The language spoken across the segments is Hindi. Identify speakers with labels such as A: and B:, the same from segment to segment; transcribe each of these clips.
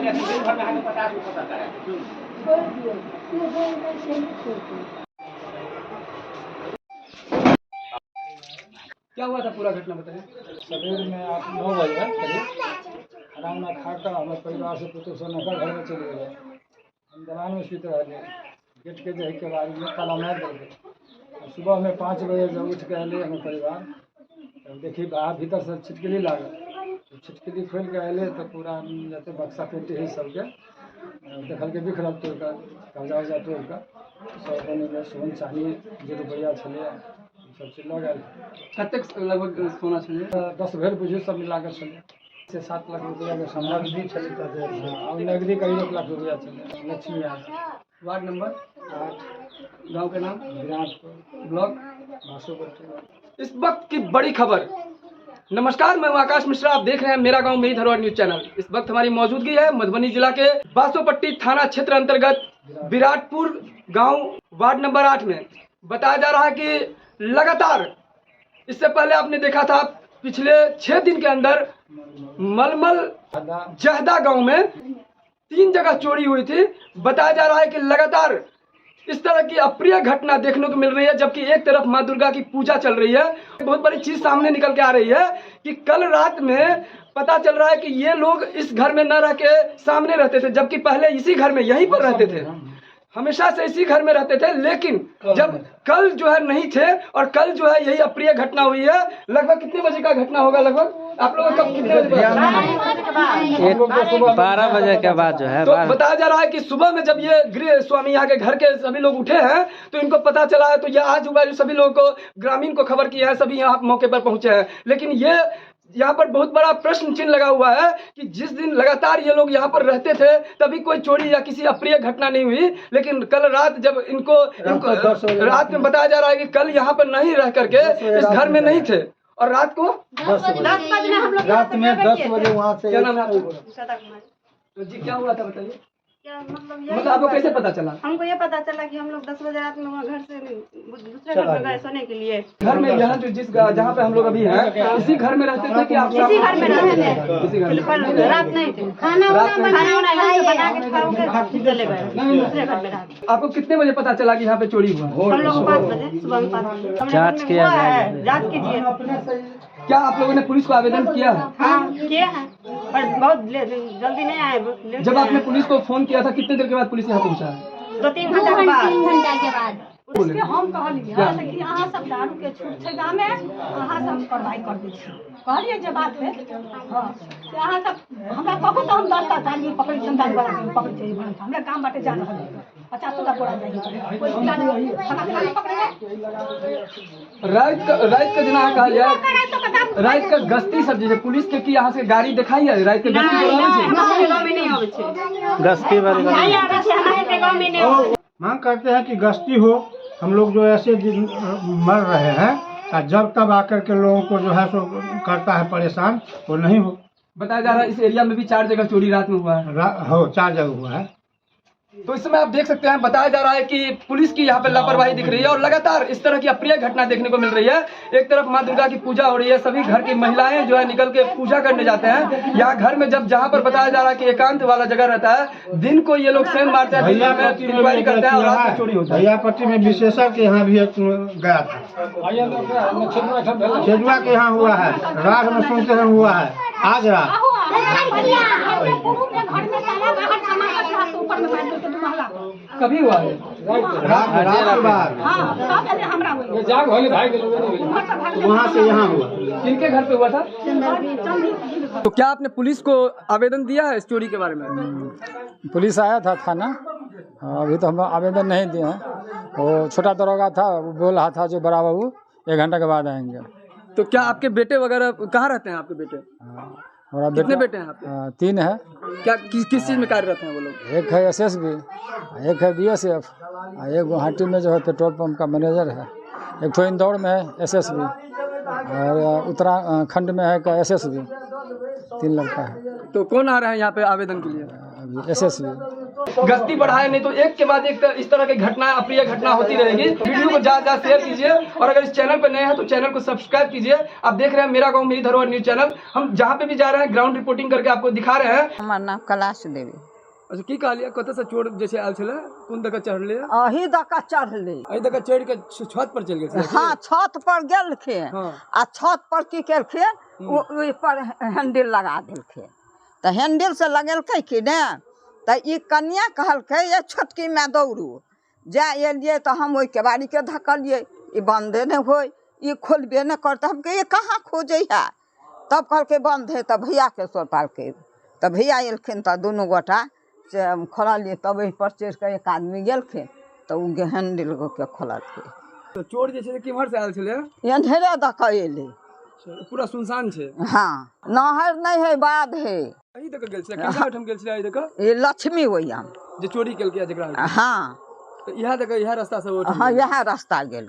A: क्या हुआ था पूरा घटना बताइए।
B: सवेर में आप 9 बजे करीब खाना वाना खाकर हमारे परिवार से पुत्र से नगर घर में चले गए। हम दलान में सुत रहे, गेट के जाए के बाद में ताला मार देंगे। सुबह में 5 बजे जब उठ के अले हमारे परिवार, तब देखिए बाहर भीतर से छिटकली लागल। तो छिटकली खोल के अले तो पूरा जैसे बक्सा पेटी है सबके देखल के बिखरल तोड़ कर कर्जा उर्जा तोड़ कर सब में सोन चाही जे रुपया छे सब चीज लग गए।
A: कतेक लगभग सोना छे?
B: 10 भर बुझियो सब मिला कर चले से 7 लाख रुपया के सामान भी चले और नगदी करीब 1 लाख रुपया चले। लक्ष्मी
A: वार्ड नंबर
B: 8
A: गांव के नाम
B: विराटपुर
A: ब्लॉक
B: भासोपट्टी।
A: इस वक्त की बड़ी खबर। नमस्कार, मैं हूं आकाश मिश्रा, आप देख रहे हैं मेरा गांव मेरी धरोहर न्यूज चैनल। इस वक्त हमारी मौजूदगी है मधुबनी जिला के बासोपट्टी थाना क्षेत्र अंतर्गत विराटपुर गांव वार्ड नंबर 8 में। बताया जा रहा है कि लगातार इससे पहले आपने देखा था पिछले 6 दिन के अंदर मलमल जहदा गांव में 3 जगह चोरी हुई थी। बताया जा रहा है कि लगातार इस तरह की अप्रिय घटना देखने को मिल रही है, जबकि एक तरफ मां दुर्गा की पूजा चल रही है। बहुत बड़ी चीज सामने निकल के आ रही है कि कल रात में पता चल रहा है कि ये लोग इस घर में न रह के सामने रहते थे, जबकि पहले इसी घर में यहीं पर रहते थे, हमेशा से इसी घर में रहते थे। लेकिन जब कल जो है नहीं थे और कल जो है यही अप्रिय घटना हुई है। लगभग कितने बजे का घटना होगा? लगभग आप लोग कब कितने बजे?
C: 12 बजे के बाद जो है।
A: तो बताया जा रहा है कि सुबह में जब ये गृह स्वामी यहाँ के घर के सभी लोग उठे हैं तो इनको पता चला है, तो ये आज हुआ, जो सभी लोगों को ग्रामीण को खबर किया है, सभी यहाँ मौके पर पहुंचे हैं। लेकिन ये यहाँ पर बहुत बड़ा प्रश्न चिन्ह लगा हुआ है कि जिस दिन लगातार ये लोग यहाँ पर रहते थे तभी कोई चोरी या किसी अप्रिय घटना नहीं हुई, लेकिन कल रात जब इनको रात में बताया जा रहा है कि कल यहाँ पर नहीं रह करके इस घर में नहीं थे और रात को
B: 10 बजे रात में 10 बजे वहाँ से।
A: क्या नाम है आपका? तो जी क्या हुआ था बताइए।
D: क्या
A: मतलब आपको कैसे पता चला?
D: हमको ये पता चला कि हम लोग 10 बजे रात में वहाँ घर से दूसरे घर में गए सोने के लिए।
A: घर में यहाँ जो जहाँ पे हम लोग अभी हैं इसी घर में रहते थे कि आप?
D: इसी घर में रहते थे,
A: इसी घर में।
D: पर रात नहीं थे। खाना वाना बना के खा के चले गए दूसरे घर में रह के।
A: आपको कितने बजे पता चला कि यहाँ पे चोरी हुआ?
D: हम लोग 5 बजे सुबह में 5 बजे
C: जांच किया
D: है। जांच कीजिए।
A: क्या आप लोगों ने पुलिस को आवेदन किया है?
D: हाँ किया है, पर बहुत जल्दी नहीं आए।
A: जब आपने पुलिस को फोन किया था कितने देर के बाद पुलिस यहाँ पहुँचा है?
D: 2-3 घंटा के बाद।
E: उसके हम कहलिए कि अहाँ सब दारू के छूट छै गाँव में, अहाँ सब कार्रवाई कर दी कहलिए जे बात है। हाँ से अहाँ सब हमरा कहू तो हम 10 टा आदमी पकड़ संतान वाला पकड़ छै हमरा काम बाटे जा रहल है 50 टा बोरा जाइए कोई जिला नहीं खाना पकड़े।
A: रात का जना कहा जाए रात का गश्ती सब जैसे पुलिस के की यहाँ से गाड़ी दिखाई है रात के
C: गश्ती वाली
B: मांग करते हैं कि गश्ती हो। हम लोग जो ऐसे दिन मर रहे हैं और जब तब आकर के लोगों को जो है सो करता है परेशान, वो नहीं हो।
A: बताया जा रहा है इस एरिया में भी 4 जगह चोरी रात में हुआ है।
B: हो 4 जगह हुआ है।
A: तो इस समय आप देख सकते हैं, बताया जा रहा है कि पुलिस की यहाँ पे लापरवाही दिख रही है और लगातार इस तरह की अप्रिय घटना देखने को मिल रही है। एक तरफ मां दुर्गा की पूजा हो रही है, सभी घर की महिलाएं जो है निकल के पूजा करने जाते हैं। यहाँ घर में जब जहाँ पर बताया जा रहा है कि एकांत वाला जगह रहता है, दिन को ये लोग सेंध मारते हैं, इंक्वायरी करते हैं और रात में चोरी होता है।
B: भैयापट्टी में विशेषज्ञ के यहाँ भी गया था, छेजुआ के यहाँ हुआ है, रात में सुनते हैं हुआ है, आज रात
A: कभी हुआ है
B: रात के बाद वहाँ से यहाँ हुआ।
A: किनके घर पे हुआ था? तो क्या आपने पुलिस को आवेदन दिया है इस चोरी के बारे में?
B: पुलिस आया था थाना, अभी तो हम आवेदन नहीं दिए हैं। वो छोटा दरोगा था, वो बोल रहा था जो बड़ा बाबू 1 घंटा के बाद आएंगे।
A: तो क्या आपके बेटे वगैरह कहाँ रहते हैं? आपके बेटे कितने बेटे हैं आपके?
B: 3 है।
A: क्या किस चीज में कार्यरत हैं वो लोग?
B: एक है SSB, एक है BSF, एक गुवाहाटी में जो है पेट्रोल पंप का मैनेजर है, एक तो इंदौर में है SSB और उत्तराखंड में है का SSB। 3 लड़का है।
A: तो कौन आ रहा है यहाँ पे आवेदन के लिए?
B: अभी SSB।
A: गश्ती बढ़ाए, नहीं तो एक के बाद एक इस तरह की घटना, अप्रिय घटना होती रहेगी। वीडियो को ज्यादा शेयर कीजिए और अगर इस चैनल पर नए हैं तो चैनल को सब्सक्राइब कीजिए। आप देख रहे हैं मेरा गांव मेरी धरोहर न्यूज चैनल। हम जहाँ पे भी जा रहे हैं ग्राउंड रिपोर्टिंग करके आपको दिखा रहे हैं।
D: हमार नाम कैलाश देवी।
A: अच्छा की कहलिए कत से चोर जैसे आयल छले, कोन दका चढ़ले?
D: अही दका चढ़ले,
A: अही दका चढ़ के छत पर चल गेल।
D: हाँ छत पर गेलखिन
A: हाँ।
D: आ छत पर की केलखिन ओहि पर हैंडल लगा देलखिन। तो हैंडल से लगेलकै कि ने तो ई कन्या कहलकै ये छोटकी में दौड़ू। जा एलिए तो हम ओहि केबाड़ी के धकलिए, ई बंदे नहीं होय, ई खोलबे नहीं करते। हम कहिए कहाँ खोजे है, तब कहलकै बंद है। तब भैया के सर पालकै, तब भैया एलखिन तो दोनों गोटा से खोललिए। तब एहि पर चढ़ के एक आदमी गेलखिन तो उ हैंडल के खोललकै।
A: तो चोर जैसे किम्हर से आयल छले?
D: अंधेरे दक एले।
A: पूरा सुनसान छे।
D: हाँ नहर नहीं है, बाध है।
A: अही दका गेल छले, किनका ओठम गेल छले? अही दका
D: ये लक्ष्मी होइम
A: जे चोरी केलकै जकरा।
D: हाँ
A: तो यह दका यह रास्ता से ओठम।
D: हाँ यह रास्ता गेल।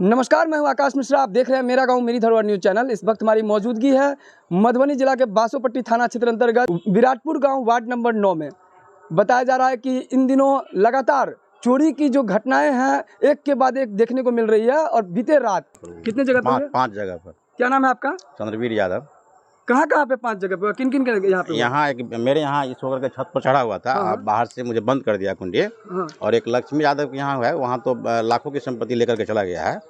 A: नमस्कार, मैं हूं आकाश मिश्रा। आप देख रहे हैं मेरा गांव मेरी धरोहर न्यूज चैनल। इस वक्त हमारी मौजूदगी है मधुबनी जिला के बासोपट्टी थाना क्षेत्र अंतर्गत विराटपुर गांव वार्ड नंबर 9 में। बताया जा रहा है कि इन दिनों लगातार चोरी की जो घटनाएं हैं एक के बाद एक देखने को मिल रही है। और बीते रात कितने जगह पर?
F: 5 जगह पर।
A: क्या नाम है आपका?
F: चंद्रवीर यादव।
A: कहाँ पे 5 जगह पे? किन किन के यहाँ पे?
F: यहाँ एक मेरे यहाँ इस होकर के छत पर चढ़ा हुआ था।
A: हाँ।
F: बाहर से मुझे बंद कर दिया कुंडी।
A: हाँ।
F: और एक लक्ष्मी यादव के यहाँ है, वहाँ तो लाखों की संपत्ति लेकर के चला गया है।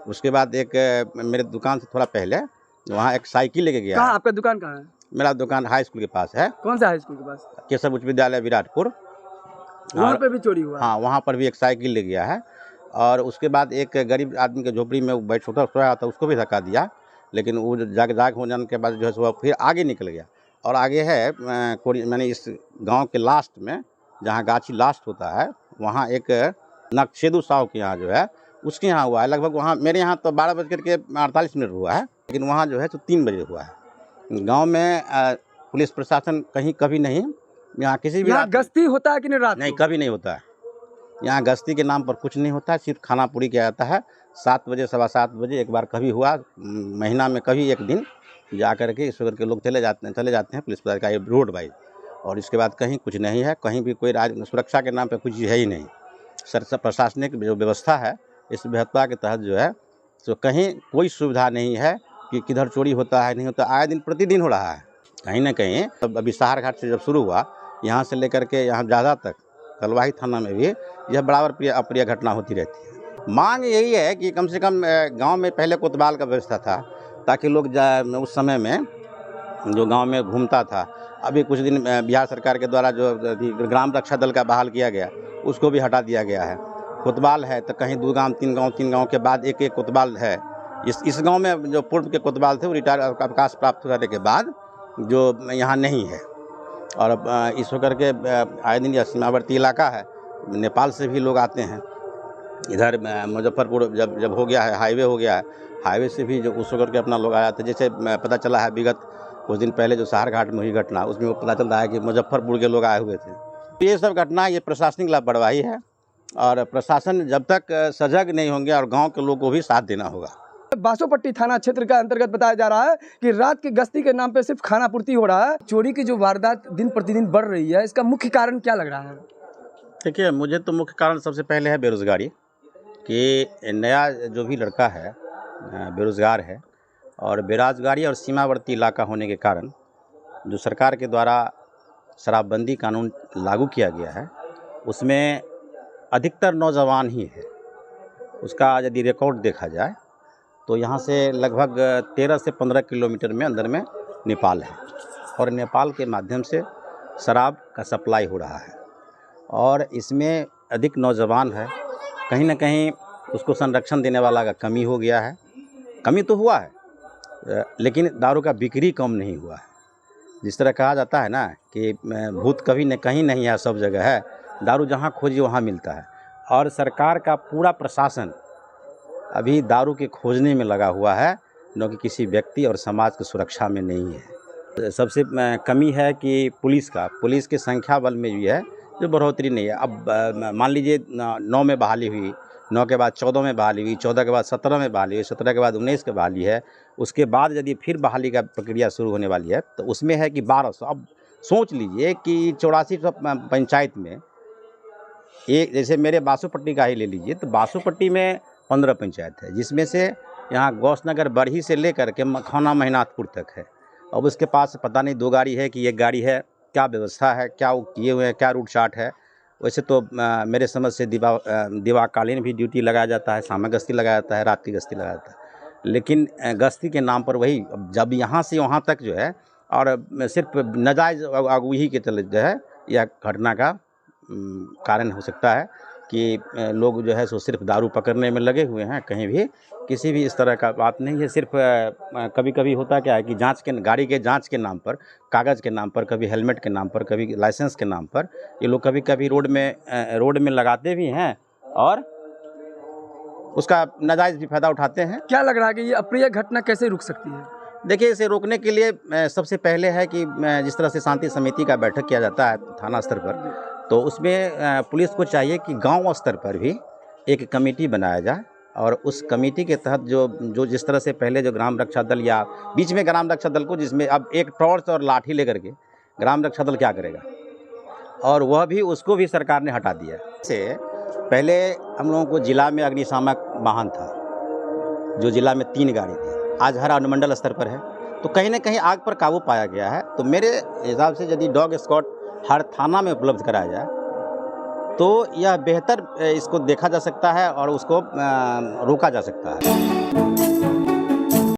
F: उसके बाद एक मेरे दुकान से थोड़ा पहले वहाँ एक साइकिल लेके गया।
A: कहाँ आपका दुकान कहाँ है?
F: मेरा दुकान हाई स्कूल के पास है।
A: कौन सा हाई स्कूल के पास?
F: केशव उच्च विद्यालय विराटपुर।
A: वहाँ पे भी चोरी हुआ?
F: हाँ, वहाँ पर भी एक साइकिल ले गया है। और उसके बाद एक गरीब आदमी के झोपड़ी में बैठ सोया था, उसको भी धक्का दिया। लेकिन वो जाग हो जाने के बाद जो है सो फिर आगे निकल गया। और आगे है मैंने इस गांव के लास्ट में, जहां गाछी लास्ट होता है, वहां एक नक्शेदू साहू के यहाँ जो है उसके यहाँ हुआ है। लगभग वहां मेरे यहाँ तो 12:48 हुआ है, लेकिन वहाँ जो है तो 3 बजे हुआ है। गाँव में पुलिस प्रशासन कहीं कभी नहीं, यहाँ किसी भी
A: गश्ती होता है कि नहीं? रात
F: नहीं, कभी नहीं होता है। यहाँ गश्ती के नाम पर कुछ नहीं होता है, सिर्फ खाना पूरी किया जाता है। 7 बजे 7:15 बजे एक बार कभी हुआ, महीना में कभी एक दिन जा कर के इस वक्त के लोग चले जाते हैं पुलिस पदाधिकारी रोड वाइज। और इसके बाद कहीं कुछ नहीं है, कहीं भी कोई सुरक्षा के नाम पे कुछ है ही नहीं। प्रशासनिक जो व्यवस्था है इस व्यवस्था के तहत जो है तो कहीं कोई सुविधा नहीं है कि किधर चोरी होता है नहीं होता। आए दिन प्रतिदिन हो रहा है कहीं ना कहीं। तब अभी सहार घाट से जब शुरू हुआ, यहाँ से लेकर के यहाँ ज़्यादा तक कलवाही थाना में भी यह बराबर अप्रिय घटना होती रहती है। मांग यही है कि कम से कम गांव में पहले कोतवाल का व्यवस्था था, ताकि लोग उस समय में जो गांव में घूमता था। अभी कुछ दिन बिहार सरकार के द्वारा जो ग्राम रक्षा दल का बहाल किया गया, उसको भी हटा दिया गया है। कोतवाल है तो कहीं 2 गांव 3 गांव के बाद एक कोतवाल है। इस गांव में जो पूर्व के कोतवाल थे वो रिटायर अवकाश प्राप्त होने के बाद जो यहाँ नहीं है। और इस होकर के आए दिन यह सीमावर्ती इलाका है, नेपाल से भी लोग आते हैं। इधर मुजफ्फरपुर जब हो गया है, हाईवे हो गया है, हाईवे से भी जो उस होकर के अपना लोग आया था। जैसे पता चला है विगत कुछ दिन पहले जो सहार घाट में हुई घटना, उसमें वो पता चल रहा है कि मुजफ्फरपुर के लोग आए हुए थे। ये सब घटना ये प्रशासनिक लापरवाही है। और प्रशासन जब तक सजग नहीं होंगे और गाँव के लोगों को भी साथ देना होगा।
A: बासोपट्टी थाना क्षेत्र का अंतर्गत बताया जा रहा है कि रात की गश्ती के नाम पे सिर्फ खाना पूर्ति हो रहा है। चोरी की जो वारदात दिन प्रतिदिन बढ़ रही है, इसका मुख्य कारण क्या लग रहा है?
F: देखिए, मुझे तो मुख्य कारण सबसे पहले है बेरोज़गारी। कि नया जो भी लड़का है बेरोज़गार है, और बेरोज़गारी और सीमावर्ती इलाका होने के कारण जो सरकार के द्वारा शराबबंदी कानून लागू किया गया है, उसमें अधिकतर नौजवान ही है। उसका यदि रिकॉर्ड देखा जाए तो यहाँ से लगभग 13 से 15 किलोमीटर में अंदर में नेपाल है, और नेपाल के माध्यम से शराब का सप्लाई हो रहा है। और इसमें अधिक नौजवान है, कहीं ना कहीं उसको संरक्षण देने वाला का कमी हो गया है। कमी तो हुआ है, लेकिन दारू का बिक्री कम नहीं हुआ है। जिस तरह कहा जाता है ना कि भूत कभी न कहीं नहीं है, सब जगह है। दारू जहाँ खोजिए वहाँ मिलता है। और सरकार का पूरा प्रशासन अभी दारू के खोजने में लगा हुआ है, न कि किसी व्यक्ति और समाज की सुरक्षा में नहीं है। सबसे कमी है कि पुलिस के संख्या बल में भी है जो बढ़ोतरी नहीं है। अब मान लीजिए 9 में बहाली हुई, 9 के बाद 14 में बहाली हुई, 14 के बाद 17 में बहाली हुई, 17 के बाद 19 के बहाली है। उसके बाद यदि फिर बहाली का प्रक्रिया शुरू होने वाली है तो उसमें है कि 1200। अब सोच लीजिए कि 8400 पंचायत में एक जैसे मेरे बासुपट्टी का ही ले लीजिए, तो बासुपट्टी में 15 पंचायत है, जिसमें से यहाँ गौसनगर बरही से लेकर के मखौना महिनाथपुर तक है। अब उसके पास पता नहीं 2 गाड़ी है कि 1 गाड़ी है, क्या व्यवस्था है, क्या वो किए हुए हैं, क्या रूट चार्ट है। वैसे तो मेरे समझ से दिवाकालीन भी ड्यूटी लगाया जाता है, शाम गश्ती लगाया जाता है, रात की गश्ती लगाया जाता है, लेकिन गश्ती के नाम पर वही जब यहाँ से वहाँ तक जो है, और सिर्फ नाजायज़ अगुही के चले जो है यह घटना का कारण हो सकता है कि लोग जो है सो सिर्फ दारू पकड़ने में लगे हुए हैं। कहीं भी किसी भी इस तरह का बात नहीं है। सिर्फ कभी कभी होता क्या है कि गाड़ी के जांच के नाम पर, कागज़ के नाम पर, कभी हेलमेट के नाम पर, कभी लाइसेंस के नाम पर ये लोग कभी कभी रोड में लगाते भी हैं और उसका नाजायज़ भी फ़ायदा उठाते हैं।
A: क्या लग रहा है कि ये अप्रिय घटना कैसे रुक सकती है?
F: देखिए, इसे रोकने के लिए सबसे पहले है कि जिस तरह से शांति समिति का बैठक किया जाता है थाना स्तर पर, तो उसमें पुलिस को चाहिए कि गांव स्तर पर भी एक कमेटी बनाया जाए और उस कमेटी के तहत जो जिस तरह से पहले जो ग्राम रक्षा दल या बीच में ग्राम रक्षा दल को, जिसमें अब एक टॉर्च और लाठी लेकर के ग्राम रक्षा दल क्या करेगा, और वह भी उसको भी सरकार ने हटा दिया। से पहले हम लोगों को जिला में अग्निशामक वाहन था, जो जिला में 3 गाड़ी थी, आज हर अनुमंडल स्तर पर है। तो कहीं ना कहीं आग पर काबू पाया गया है। तो मेरे हिसाब से यदि डॉग स्क्वाड हर थाना में उपलब्ध कराया जाए तो यह बेहतर इसको देखा जा सकता है और उसको रोका जा सकता है।